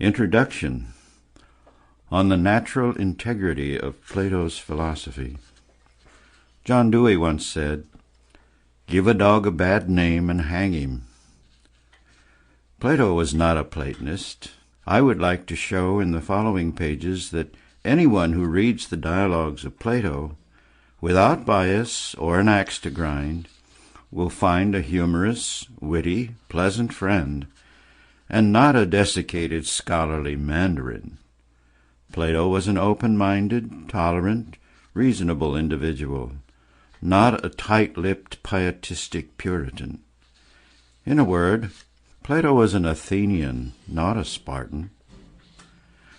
Introduction. On the natural integrity of Plato's philosophy. John Dewey once said, "Give a dog a bad name and hang him." Plato was not a Platonist. I would like to show in the following pages that anyone who reads the dialogues of Plato, without bias or an axe to grind, will find a humorous, witty, pleasant friend, and not a desiccated scholarly mandarin. Plato was an open-minded, tolerant, reasonable individual, not a tight-lipped, pietistic puritan. In a word, Plato was an Athenian, not a Spartan.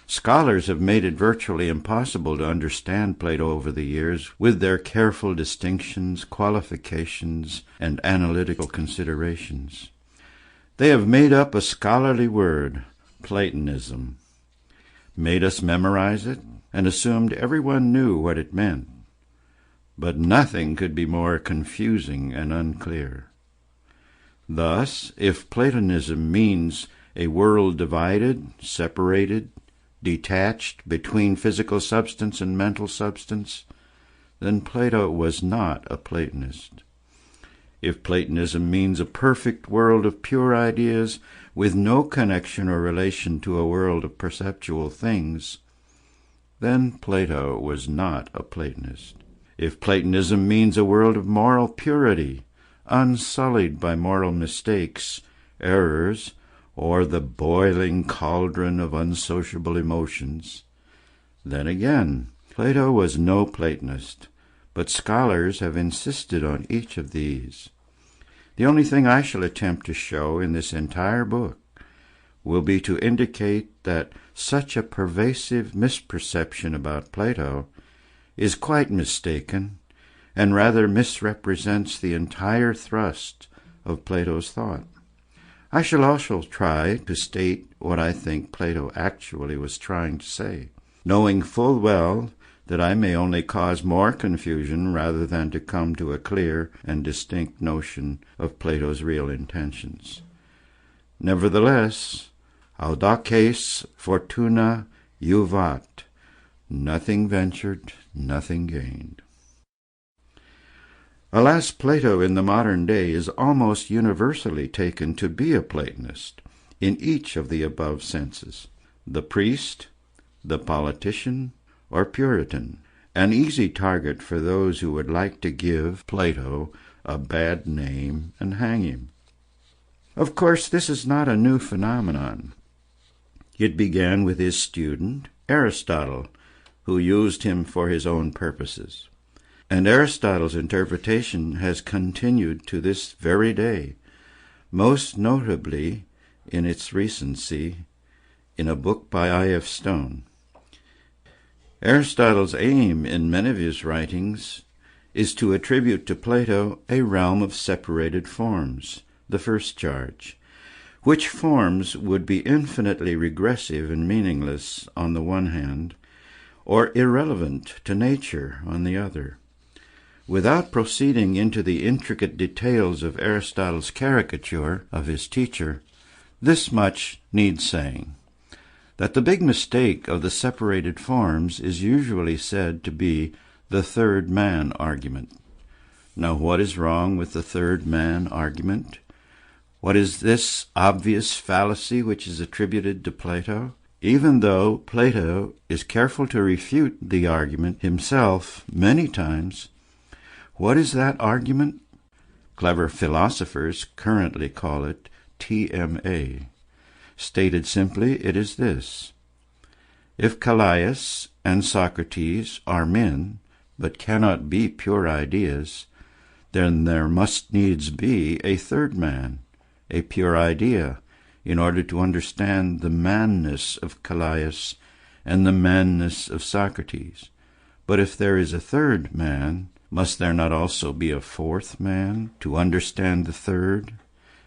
Scholars have made it virtually impossible to understand Plato over the years with their careful distinctions, qualifications, and analytical considerations. They have made up a scholarly word, Platonism, made us memorize it, and assumed everyone knew what it meant. But nothing could be more confusing and unclear. Thus, if Platonism means a world divided, separated, detached between physical substance and mental substance, then Plato was not a Platonist. If Platonism means a perfect world of pure ideas with no connection or relation to a world of perceptual things, then Plato was not a Platonist. If Platonism means a world of moral purity, unsullied by moral mistakes, errors, or the boiling cauldron of unsociable emotions, then again, Plato was no Platonist, but scholars have insisted on each of these. The only thing I shall attempt to show in this entire book will be to indicate that such a pervasive misperception about Plato is quite mistaken and rather misrepresents the entire thrust of Plato's thought. I shall also try to state what I think Plato actually was trying to say, knowing full well that I may only cause more confusion rather than to come to a clear and distinct notion of Plato's real intentions. Nevertheless, audaces fortuna juvat, nothing ventured, nothing gained. Alas, Plato in the modern day is almost universally taken to be a Platonist in each of the above senses: the priest, the politician, or Puritan, an easy target for those who would like to give Plato a bad name and hang him. Of course, this is not a new phenomenon. It began with his student, Aristotle, who used him for his own purposes. And Aristotle's interpretation has continued to this very day, most notably in its recency in a book by Eythyphro. Aristotle's aim in many of his writings is to attribute to Plato a realm of separated forms, the first charge, which forms would be infinitely regressive and meaningless on the one hand, or irrelevant to nature on the other. Without proceeding into the intricate details of Aristotle's caricature of his teacher, this much needs saying, that the big mistake of the separated forms is usually said to be the third man argument. Now, what is wrong with the third man argument? What is this obvious fallacy which is attributed to Plato? Even though Plato is careful to refute the argument himself many times, what is that argument? Clever philosophers currently call it TMA. Stated simply, it is this: if Callias and Socrates are men, but cannot be pure ideas, then there must needs be a third man, a pure idea, in order to understand the manness of Callias and the manness of Socrates. But if there is a third man, must there not also be a fourth man to understand the third,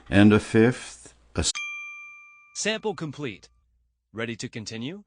and a fifth, a... Sample complete. Ready to continue?